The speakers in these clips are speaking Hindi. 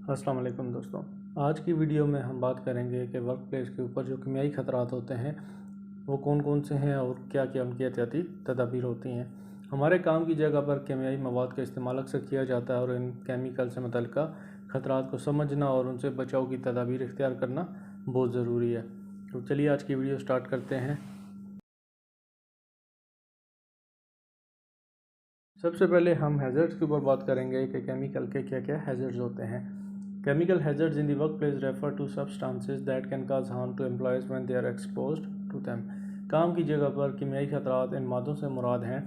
अस्सलाम वालेकुम दोस्तों। आज की वीडियो में हम बात करेंगे कि वर्क प्लेस के ऊपर जो कीमियाई ख़तरात होते हैं वो कौन कौन से हैं और क्या क्या उनकी एहतियाती तदाबीर होती हैं। हमारे काम की जगह पर कीमियाई मवाद का इस्तेमाल अक्सर किया जाता है और इन केमिकल से मुतल्लिका ख़तरात को समझना और उनसे बचाव की तदाबीर इख्तियार करना बहुत ज़रूरी है। तो चलिए आज की वीडियो स्टार्ट करते हैं। सबसे पहले हम हैज़र्ड्स के ऊपर बात करेंगे कि केमिकल के क्या क्या हैज़र्ड्स होते हैं। Chemical hazards in the workplace refer to substances that can cause harm to employees when they are exposed to them. काम की जगह पर कीमियाई खतरात इन मादों से मुराद हैं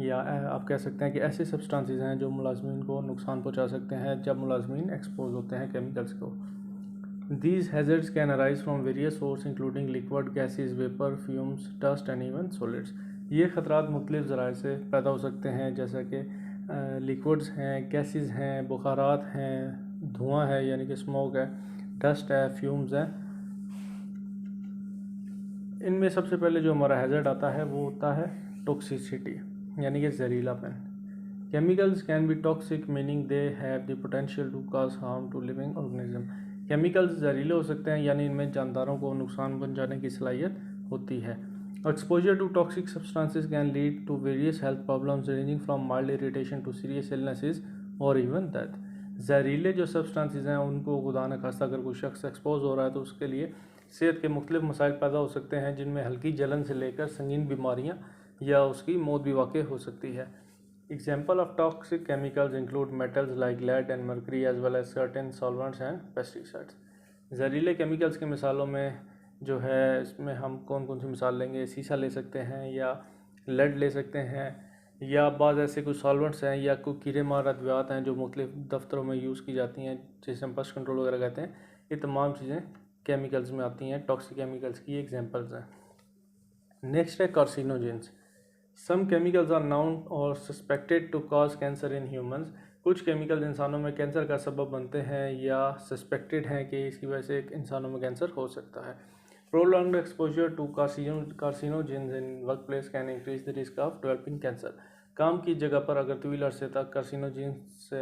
या आप कह सकते हैं कि ऐसे सब्सटेंसेस हैं जो मुलाजमीन को नुकसान पहुंचा सकते हैं जब मुलाजमीन एक्सपोज होते हैं केमिकल्स को। These hazards can arise from various sources including liquid, gases, vapor, fumes, dust and even solids. ये ख़तरात मुख्तलिफ़ ज़राए से पैदा हो सकते हैं जैसा कि लिक्विड्स हैं, गैसेस हैं, बुखारात हैं, धुआं है यानी कि स्मोक है, डस्ट है, फ्यूम्स हैं। इनमें सबसे पहले जो हमारा हैज़र्ड आता है वो होता है टॉक्सिसिटी यानी कि जहरीलापन। Chemicals can be toxic meaning they have the potential to cause harm to living organism. Chemicals जहरीले हो सकते हैं यानी इनमें जानदारों को नुकसान पहुंचाने की सलाहियत होती है। Exposure to toxic substances can lead to various health problems ranging from mild irritation to serious illnesses और इवन डेथ। जहरीले जो सब्सटेंसेस हैं उनको खुदा न खास्ता अगर कोई शख्स एक्सपोज हो रहा है तो उसके लिए सेहत के मुख्तलिफ मसाइल पैदा हो सकते हैं जिनमें हल्की जलन से लेकर संगीन बीमारियां या उसकी मौत भी वाक़ई हो सकती है। Example of toxic chemicals include metals like lead and mercury as well as certain solvents and pesticides. जहरीले केमिकल्स की मिसालों में जो है इसमें हम कौन कौन सी मिसाल लेंगे, शीशा ले सकते हैं या लेड ले सकते हैं या बाज़ ऐसे कुछ सॉल्वेंट्स हैं या कोई कीड़े मार अद्वियात हैं जो मुख्तलिफ दफ्तरों में यूज़ की जाती हैं जिसे हम पेस्ट कंट्रोल वगैरह कहते हैं। ये तमाम चीज़ें केमिकल्स में आती हैं, टॉक्सिक केमिकल्स की एग्जांपल्स हैं। नेक्स्ट है carcinogens. Some chemicals are known और suspected to cause cancer in humans. कुछ केमिकल्स इंसानों में कैंसर का सबब बनते हैं या सस्पेक्टेड हैं कि इसकी वजह से इंसानों में कैंसर हो सकता है। Prolonged exposure to carcinogens in workplace can increase the risk of developing cancer. काम की जगह पर अगर तवील अरसे तक कार्सिनोजेन से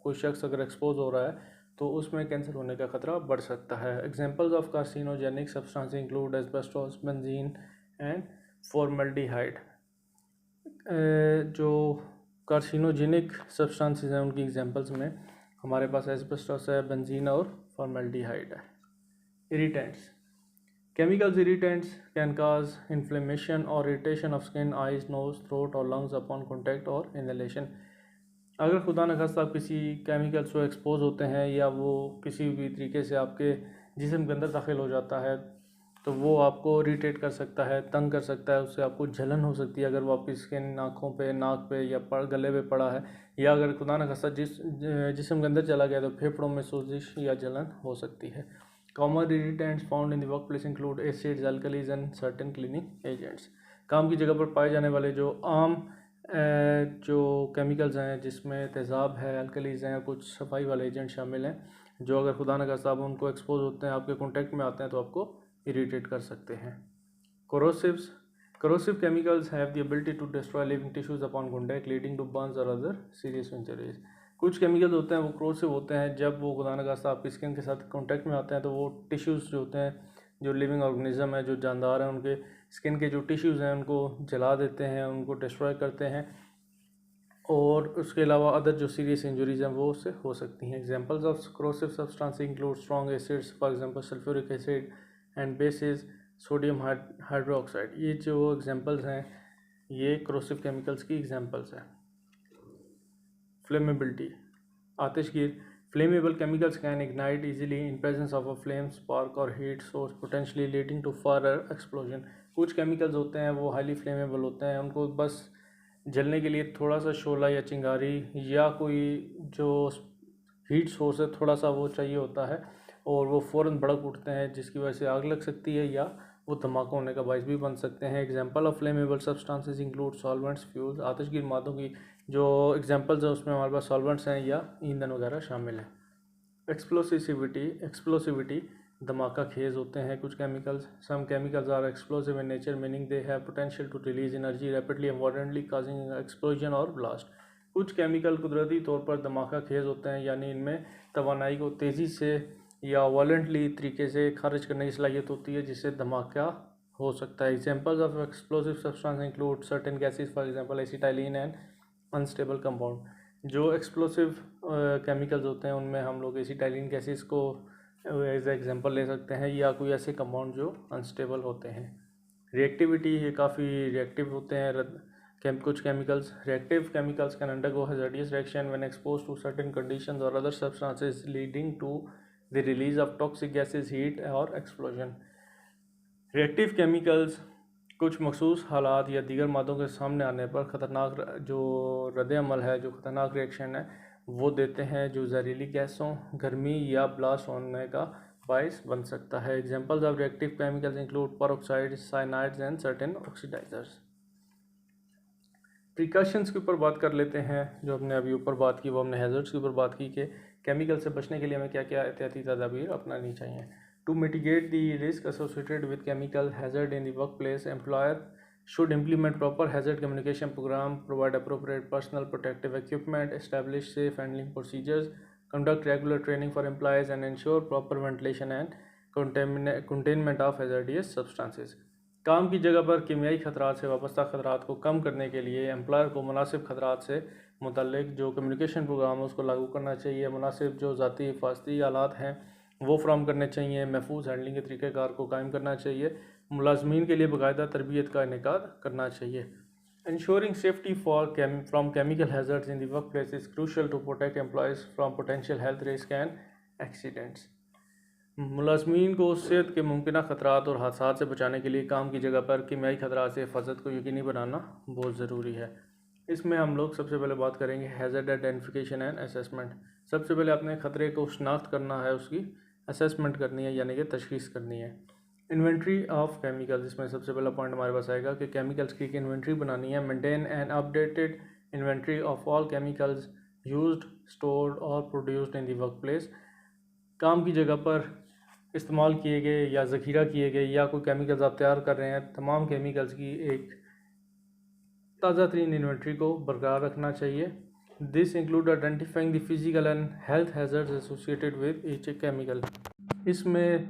कोई शख्स अगर एक्सपोज हो रहा है तो उसमें कैंसर होने का खतरा बढ़ सकता है। Examples of carcinogenic substance include asbestos, benzene and formaldehyde. जो कार्सिनोजेनिक सब्सटेंसेस हैं उनकी एग्जांपल्स में हमारे पास एस्बेस्टोस है, बेंजीन और फॉर्मल्डिहाइड है। Irritants. Chemical irritants can cause inflammation or irritation of skin, eyes, nose, throat or lungs upon contact or inhalation. अगर खुदा न खास्ता आप किसी केमिकल्स को एक्सपोज होते हैं या वो किसी भी तरीके से आपके जिस्म के अंदर दाखिल हो जाता है तो वो आपको इरिटेट कर सकता है, तंग कर सकता है, उससे आपको जलन हो सकती है अगर वो आपकी स्किन, आँखों पे, नाक पे या गले पे पड़ा है, या अगर खुदा न खास्ता जिस्म के अंदर चला गया तो फेफड़ों में सोजिश या जलन हो सकती है। Common irritants found in the workplace include acids, alkalis and certain cleaning agents. काम की जगह पर पाए जाने वाले जो आम जो केमिकल्स हैं जिसमें तेज़ाब है, अल्कलीज हैं, कुछ सफाई वाले एजेंट शामिल हैं जो अगर खुदा न खास्ता आप उनको एक्सपोज होते हैं, आपके कॉन्टेक्ट में आते हैं तो आपको इरिटेट कर सकते हैं। Corrosive chemicals have the ability to destroy living tissues upon contact, leading to burns or other serious injuries. कुछ केमिकल्स होते हैं वो क्रोसिव होते हैं, जब वो खुदा न खास्ता आपकी स्किन के साथ कांटेक्ट में आते हैं तो वो टिश्यूज़ जो होते हैं, जो लिविंग ऑर्गेनिज्म है, जो जानदार हैं, उनके स्किन के जो टिश्यूज़ हैं उनको जला देते हैं, उनको डिस्ट्रॉय करते हैं और उसके अलावा अदर जो सीरियस इंजरीज हैं वो उससे हो सकती हैं। Examples of corrosive substance include strong acids, for example sulphuric acid and bases, sodium hydroxide. ये जो एग्जांपल्स हैं ये क्रोसिव केमिकल्स की एग्जांपल्स हैं। Flammability, आतिशगीर। Flammable chemicals can ignite easily in presence of a flame, spark or heat source, potentially leading to further explosion. कुछ केमिकल्स होते हैं वो हाईली फ्लेमेबल होते हैं, उनको बस जलने के लिए थोड़ा सा शोला या चिंगारी या कोई जो हीट सोर्स है थोड़ा सा वो चाहिए होता है और वो फ़ौरन भड़क उठते हैं जिसकी वजह से आग लग सकती है या वो धमाका होने का बायस भी बन सकते हैं। Example of flammable substances include solvents, fuels. आतिशगीर मादों की जो एग्जांपल्स हैं उसमें हमारे पास सॉल्वेंट्स हैं या ईंधन वगैरह शामिल हैं। एक्सप्लोसिविटी, धमाका खेज होते हैं कुछ chemicals. Some chemicals are explosive in nature meaning they have potential to release energy rapidly and violently causing explosion और ब्लास्ट। कुछ केमिकल कुदरती तौर पर धमाका खेज होते हैं, यानी इनमें तवानाई को तेज़ी से या वायलेंटली तरीके से खारिज करने की सलाहियत होती है, जिससे धमाका हो सकता है। Examples of explosive substance include certain gases, for example acetylene and unstable compound. जो एक्सप्लोसिव केमिकल्स होते हैं उनमें हम लोग एसिटाइलिन गैसेस को एज एग्जांपल ले सकते हैं, या कोई ऐसे कंपाउंड जो अनस्टेबल होते हैं। रिएक्टिविटी, ये काफ़ी रिएक्टिव होते हैं कुछ chemicals. Reactive chemicals can undergo hazardous reaction when exposed to certain conditions और other substances leading to the release of toxic gases, heat और एक्सप्लोजन। रिएक्टिव केमिकल्स कुछ मखसूस हालात या दीगर मादों के सामने आने पर ख़तरनाक जो रद्द अमल है, जो ख़तरनाक रिएक्शन है वो देते हैं, जो जहरीली गैसों, गर्मी या ब्लास्ट होने का बायस बन सकता है। Examples of reactive chemicals include peroxide, cyanides and certain oxidisers. Precautions के ऊपर बात कर लेते हैं। जो हमने अभी ऊपर बात की वो हमने हैज़र्ड्स के ऊपर बात की कि केमिकल से बचने के लिए हमें क्या क्या एहतियाती तदाबीर अपनानी चाहिए। To mitigate the risk associated with chemical hazard in the workplace, employer should implement proper hazard communication program, provide appropriate personal protective equipment, establish safe handling procedures, conduct regular training for employees, and ensure proper ventilation and containment of hazardous substances. काम की जगह पर कीमियाई खतरात से वाबस्ता खतरात को कम करने के लिए एम्प्लॉयर को मुनासिब खतरात से मुतल्लिक जो कम्युनिकेशन प्रोग्राम है उसको लागू करना चाहिए। मुनासिब जो ज़ाती हिफाजती आलात हैं वो फ्राहम करने चाहिए। महफूज हैंडलिंग के तरीक़ेकार को कायम करना चाहिए। मुलाजमीन के लिए बाकायदा तरबियत का इनेकाद करना चाहिए। Ensuring safety from chemical hazards in the work place is crucial to protect employees from potential health risk and accidents. मुलाजमीन को सेहत के मुमकिन ख़तरात और हादसात से बचाने के लिए काम की जगह पर कीमियाई ख़तरात से हिफाजत को यकीनी बनाना बहुत ज़रूरी है। इसमें हम लोग सबसे पहले बात करेंगे हैज़र्ड आइडेंटिफिकेशन एंड असेसमेंट। सबसे पहले अपने ख़तरे को शनाख्त करना है, उसकी असेसमेंट करनी है, यानी कि तशख़ीस करनी है। इन्वेंट्री ऑफ केमिकल्स, इसमें सबसे पहला पॉइंट हमारे पास आएगा कि केमिकल्स की इन्वेंट्री बनानी है। Maintain and updated inventory of all chemicals used, stored और produced in the work place. काम की जगह पर इस्तेमाल किए गए या ज़ख़ीरा किए गए या कोई केमिकल्स आप तैयार कर रहे हैं, तमाम केमिकल्स की एक ताज़ा तरीन इन्वेंट्री को बरकरार रखना चाहिए। This include identifying the physical and health hazards associated with each chemical. इसमें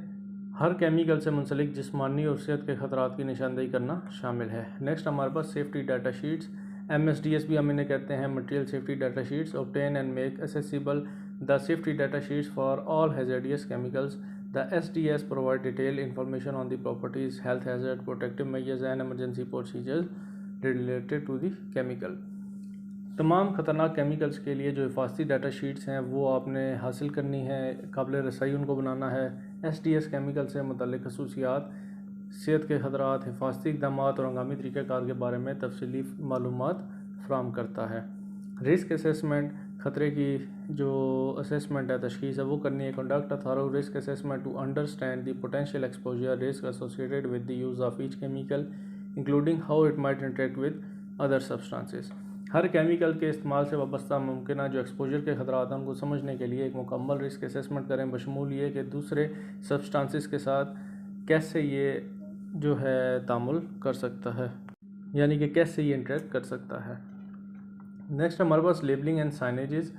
हर केमिकल से मुंसलिक जिस्मानी और सेहत के ख़तरात की निशानदेही करना शामिल है। नेक्स्ट हमारे पास सेफ्टी डाटा शीट्स, MSDS भी हम इन्हें कहते हैं, material safety data sheets. Obtain and make accessible the safety data sheets for all hazardous chemicals. The SDS provide detailed information on the properties, health hazard, protective measures and emergency procedures related to the chemical। तमाम ख़तरनाक केमिकल्स के लिए जो हिफाजती डाटा शीट्स हैं वो आपने हासिल करनी है, काबिल रसाई उनको बनाना है। SDS केमिकल से मुतल्लिक़ खसूसियात, सेहत के ख़तरात, हिफाजती इक़दाम और हंगामी तरीक़ाकार के बारे में तफसीली मालूमात फ़राहम करता है। रिस्क असेसमेंट, ख़तरे की जो असेसमेंट है, तशख़ीस है, वो करनी है। Conduct a thorough risk assessment to understand the potential exposure risk associated with the use of each chemical including how it might interact with other substances. हर केमिकल के इस्तेमाल से वाबस्ता मुमकिन जो एक्सपोजर के ख़तरात हैं उनको समझने के लिए एक मुकम्मल रिस्क असेसमेंट करें, बशमूल ये कि दूसरे सब्सटेंसेस के साथ कैसे ये जो है तामुल कर सकता है, यानी कि कैसे ये इंटरेक्ट कर सकता है। नेक्स्ट हमारे पास labelling and signages.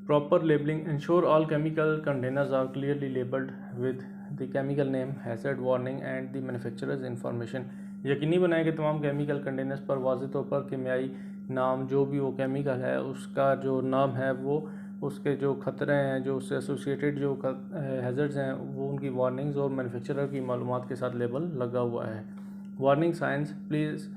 Proper labelling, ensure all chemical containers are clearly labelled with the chemical name, hazard warning and the manufacturer's information. यकीनी बनाएं कि तमाम केमिकल कंटेनर्स पर वाज़ेह तौर पर कीमियाई नाम, जो भी वो केमिकल है उसका जो नाम है, वो उसके जो ख़तरे हैं, जो उससे एसोसिएटेड जो हैज़र्ड्स हैं, वो उनकी वार्निंग्स और मैन्युफैक्चरर की मालूमात के साथ लेबल लगा हुआ है। Warning science, please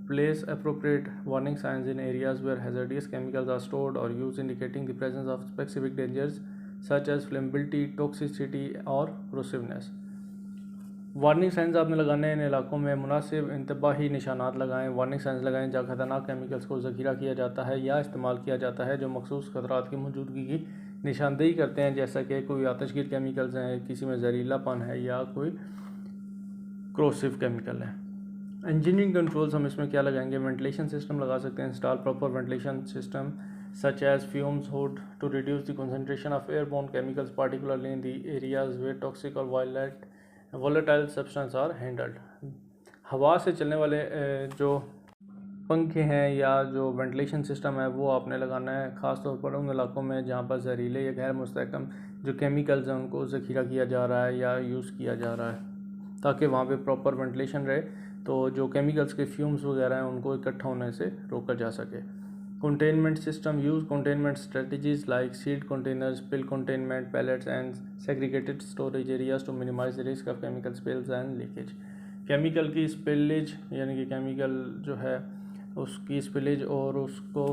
place appropriate warning signs in areas where hazardous chemicals are stored or used, indicating the presence of specific dangers such as flammability, toxicity और corrosiveness। वार्निंग साइंस आपने लगाने इन इलाकों में मुनासिब इंतबाही निशानात लगाएं। वार्निंग साइंस लगाएं जहाँ खतरनाक केमिकल्स को ज़ख़ीरा किया जाता है या इस्तेमाल किया जाता है, जो मखसूस खतरात की मौजूदगी की निशानदेही करते हैं, जैसा कि कोई आतशगीर केमिकल्स हैं, किसी में जहरीलापन है या कोई क्रोसिव केमिकल है। इंजीनियरिंग कंट्रोल्स हम इसमें क्या लगाएंगे, वेंटिलेशन सिस्टम लगा सकते हैं। Install proper ventilation system such as fumes hood to reduce the concentration of airborne chemicals, particularly in the areas where toxic और वोलेटाइल सब्सटेंस आर हैंडल्ड। हवा से चलने वाले जो पंखे हैं या जो वेंटिलेशन सिस्टम है वो आपने लगाना है, ख़ास तौर पर उन इलाकों में जहाँ पर जहरीले या गैर मुस्तहकम जो केमिकल्स हैं उनको ज़ख़ीरा किया जा रहा है या यूज़ किया जा रहा है, ताकि वहाँ पे प्रॉपर वेंटिलेशन रहे, तो जो केमिकल्स के फ्यूम्स वगैरह हैं उनको इकट्ठा होने से रोका जा सके। Containment system use containment strategies like sealed containers, spill containment, pallets and segregated storage areas to minimize the risk of chemical spills and leakage. Chemical की स्पिलेज यानी कि केमिकल जो है उसकी स्पिलेज और उसको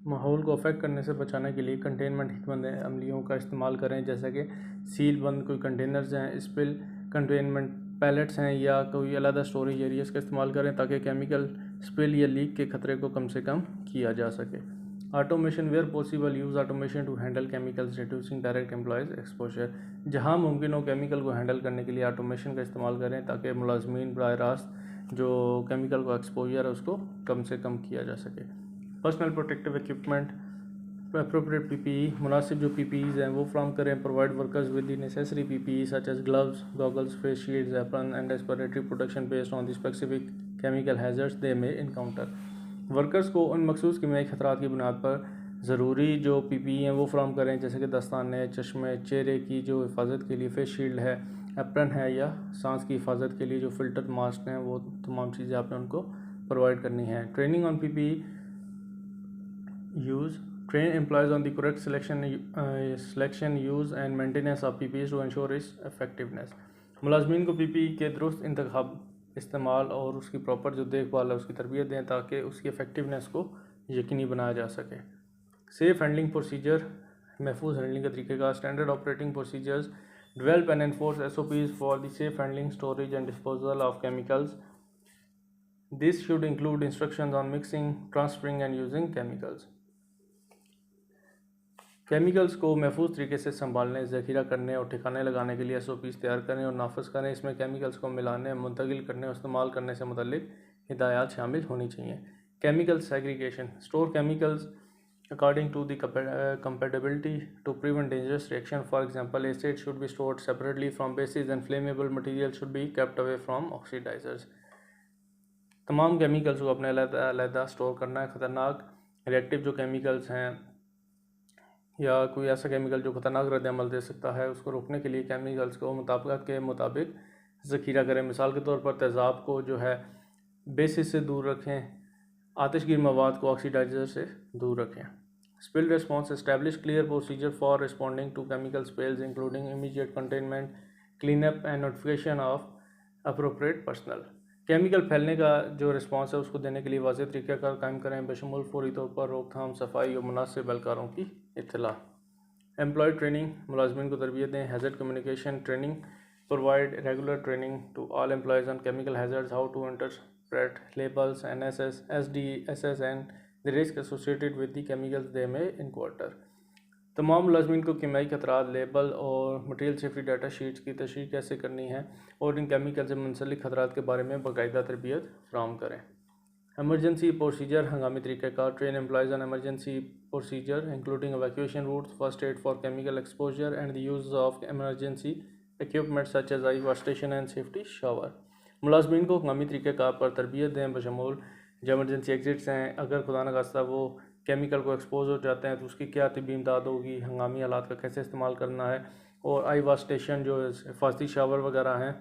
माहौल को अफेक्ट करने से बचाने के लिए कंटेनमेंट हिकमत अमलियों का इस्तेमाल करें, जैसे कि सील बंद कोई कंटेनर्स हैं, स्पिल कंटेनमेंट पैलेट्स हैं या कोई अलग स्टोरेज एरियाज का इस्तेमाल करें ताकि केमिकल स्पिल या लीक के खतरे को कम से कम किया जा सके। Automation where possible use automation to handle chemicals reducing direct employees exposure. जहाँ मुमकिन हो केमिकल को हैंडल करने के लिए ऑटोमेशन का इस्तेमाल करें ताकि मुलाजमीन बराह रास्त जो केमिकल को एक्सपोजर है उसको कम से कम किया जा सके। Personal protective equipment, appropriate PPE, मुनासिब जो पीपीईज हैं वो फ्राहम करें। Provide workers with the necessary PPE such as gloves, goggles, face shields, apron and respiratory protection based on the specific chemical hazards they may encounter. Workers को उन मखसूस कीमियाई खतरात की बुनियाद पर ज़रूरी जो पीपीई हैं वो फ्राहम करें, जैसे कि दस्ताने, चश्मे, चेहरे की जो हिफाजत के लिए फेस शील्ड है, एप्रन है, या सांस की हिफाजत के लिए जो फिल्टर मास्क हैं, वो तमाम चीज़ें आपने उनको प्रोवाइड करनी है। Training on PPE use, train employees on the correct selection, use and maintenance of PPEs to ensure its effectiveness। मुलाजमीन को PPE के दुरुस्त इंतखाब, इस्तेमाल और उसकी प्रॉपर जो देखभाल है उसकी तरबियत दें ताकि उसकी इफ़ेक्टिवनेस को यकीनी बनाया जा सके। सेफ़ हैंडलिंग प्रोसीजर, महफूज हैंडलिंग का तरीक़ेकार। Standard operating procedures, develop and enforce SOPs for the safe handling, storage and disposal of chemicals. This should include instructions on mixing, transferring and using chemicals. Chemicals को महफूज तरीके से संभालने, ज़ख़ीरा करने और ठिकाने लगाने के लिए SOPs तैयार करें और नाफज करें। इसमें केमिकल्स को मिलाने, मुंतकिल करने और इस्तेमाल करने से मुतल्लिक हिदायत शामिल होनी चाहिए। Chemical segregation, store chemicals according to the compatibility to prevent dangerous reaction. For example, acids should be stored separately from bases and flammable materials should be kept away from oxidizers। तमाम केमिकल्स को अपने अलग स्टोर करना है। ख़तरनाक रिएक्टिव जो केमिकल्स हैं या कोई ऐसा केमिकल जो ख़तरनाक रद्द अमल दे सकता है उसको रोकने के लिए केमिकल्स को मुताबिकत के मुताबिक ज़ख़ीरा करें। मिसाल के तौर पर तेज़ाब को जो है बेसिस से दूर रखें, आतिशगीर मवाद को ऑक्सीडाइज़र से दूर रखें। Spill response, establish clear procedure for responding to chemical spills including immediate containment, cleanup and notification of appropriate personal. Chemical फैलने का जो रिस्पॉन्स है उसको देने के लिए वाज़ेह तरीक़ाकार कायम करें, बशमूल फौरी तौर पर रोकथाम, सफाई और मुनासिब एहलकारों की इत्तला। एम्प्लॉय ट्रेनिंग, मुलाजमीन को तरबियत दें। Hazard communication training, provide regular training to all employees on chemical hazards, how to interpret labels, NSS, SDSS and the risk associated with the chemicals they may encounter. तमाम मुलाजमीन को कीमियाई खतरात, लेबल और मटेरियल सेफ्टी डाटा शीट्स की तशरीह कैसे करनी है और इन केमिकल से मुंसलिक खतरात के बारे में बाकायदा तरबियत फ्राहम करें। एमरजेंसी प्रोसीजर, हंगामी तरीक़ाकार। Train employees on emergency procedure including evacuation routes, first aid for chemical exposure and the use of emergency equipment such as eye wash station and safety shower. मुलाजमीन को हंगामी तरीक़ाकार पर तरबियत दें, बशमूल जो एमरजेंसी एग्जिट्स हैं, अगर खुदा न खास्ता वो केमिकल को एक्सपोज हो जाते हैं तो उसकी क्या तिब्बी इमदाद होगी, हंगामी हालात का कैसे इस्तेमाल करना है, और आई वाश स्टेशन जो हिफाजती शावर वगैरह हैं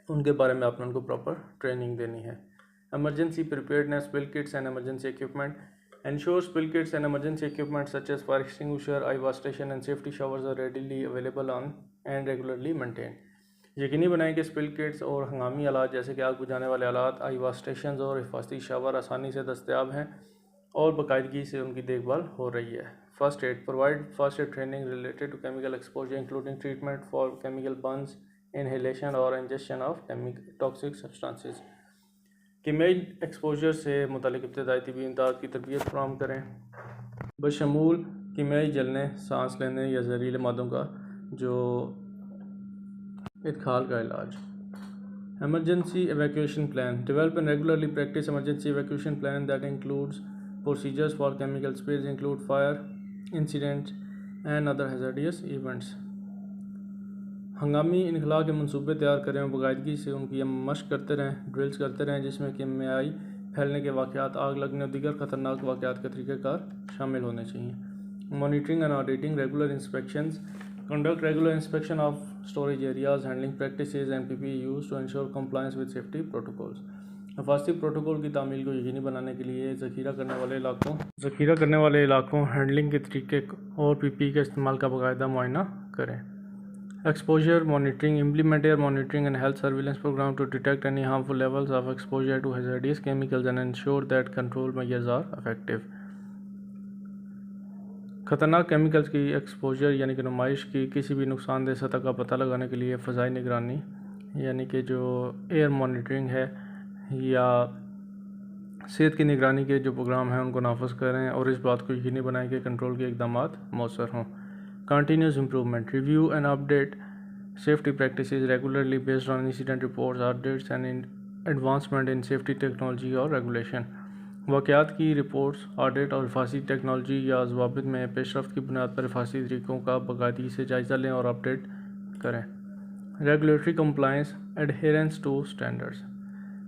उनके बारे में आपने उनको प्रॉपर ट्रेनिंग देनी है। Emergency preparedness, spill Kitts and emergency equipment. Ensure spill kits and emergency equipment such as fire extinguisher, eye wash station and safety showers are readily available on and regularly maintained। यकीनी बनाएं कि स्पिल किट्स और हंगामी आलात जैसे कि आग बुझाने वाले आलात, आई वाश स्टेशन और हिफाजती शावर आसानी से दस्तयाब हैं और बाकायदगी से उनकी देखभाल हो रही है। First aid, provide first aid training related to chemical exposure including treatment for chemical burns, inhalation और इंजेक्शन ऑफ टॉक्सिक सब्सटेंसेस। कीमियाई एक्सपोजर से मुतालिक इब्तदाई तिब्बी इमदाद की तरबियत फराहम करें, बशमूल कीमियाई जलने, सांस लेने या जहरीले मादों का जो इदखाल का इलाज। Emergency evacuation plan, develop and regularly practice emergency evacuation plan that includes procedures for chemical spills include fire incidents and other hazardous events. हंगामी इनखला के मंसूबे तैयार करें और बाकायदगी से उनकी मशक करते रहें, ड्रिल्स करते रहें जिसमें कीमियाई फैलने के वाक़यात, आग लगने और दीगर ख़तरनाक वाक़यात के तरीक़ेकार शामिल होने चाहिए। Monitoring and auditing, regular inspections, conduct regular inspection of storage areas, handling practices and PPE use to ensure compliance with safety protocols. हिफाजती प्रोटोकॉल की तामील को यकीनी बनाने के लिए ज़ख़ीरा करने वाले इलाकों, हैंडलिंग के तरीके और PPE के इस्तेमाल का बाकायदा मुआयना करें। Exposure monitoring, implement air monitoring and health surveillance program to detect any harmful levels of exposure to hazardous chemicals and ensure that control measures are effective. ख़तरनाक केमिकल्स की एक्सपोजर यानी कि नुमाइश की किसी भी नुकसानदेह सतह का पता लगाने के लिए फ़ज़ाई निगरानी यानी कि जो एयर मॉनिटरिंग है या सेहत की निगरानी के जो प्रोग्राम हैं उनको नाफज करें और इस बात को यकीनी बनाएं कि कंट्रोल के इकदाम मौसर हों। Continuous improvement, review and update safety practices regularly based on incident reports, audits and advancement in safety technology और regulation। वाक़यात की रिपोर्ट्स, ऑडिट और हिफाजती टेक्नोलॉजी या ज़वाबित में पेशरफ्त की बुनियाद पर हिफाजती तरीक़ों का बाकायदगी से जायज़ा लें और अपडेट करें। Regulatory compliance, adherence to standards,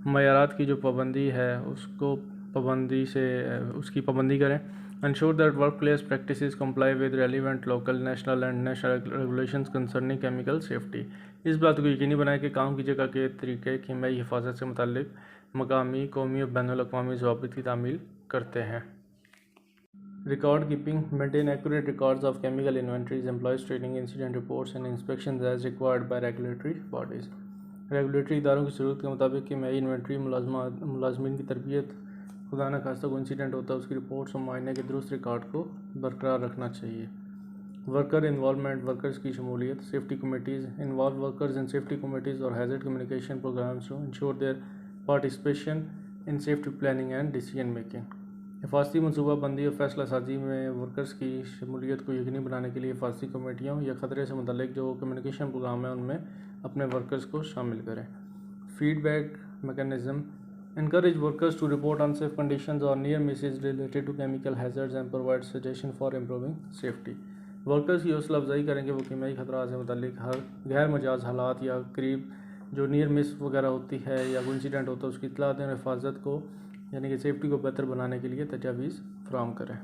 मयारात की जो पाबंदी है उसकी पाबंदी करें। Ensure that workplace practices comply with relevant local, national and national regulations concerning chemical safety। इस बात को यकीनी बनाएं कि काम की जगह के तरीके कीमियाई हिफाजत से मुताल्लिक मकामी, कौमी और बैनुल-अक़वामी ज़वाबित की तामील करते हैं। Record keeping, maintain accurate records of chemical inventories, employees training, incident reports and inspections as required by regulatory bodies। Regulatory इदारों की ज़रूरत के मुताबिक कीमियाई इन्वेंट्री, मुलाजमीन की तरबियत, खुदा न खास्ता कोई इंसिडेंट होता है उसकी रिपोर्ट्स और मुआयने के दुरुस्त रिकॉर्ड को बरकरार रखना चाहिए। वर्कर इन्वॉल्वमेंट, वर्कर्स की शमूलियत, safety committees, involve workers in safety committees और hazard communication programmes to ensure their participation in safety planning and decision making. हिफाजती मनसूबाबंदी और फैसला साजी में वर्कर्स की शमूलियत को यकीनी बनाने के लिए हिफाजती कमेटियों या ख़तरे से मुतल्लिक जो कम्युनिकेशन प्रोग्राम है उनमें अपने वर्कर्स को शामिल करें। Feedback mechanism, encourage workers to report unsafe conditions or near misses related to chemical hazards and provide suggestion for improving safety। Workers की हौसला अफजाई करें कि वो कीमियाई ख़तरात से मुतल्लिक हर गैर मजाज हालात या करीब जो नियर मिस वगैरह होती है या कोई इंसिडेंट होता है उसकी इत्तला दें और हिफाजत को यानी कि सेफ्टी को बेहतर बनाने के लिए तजावीज़ फराहम करें।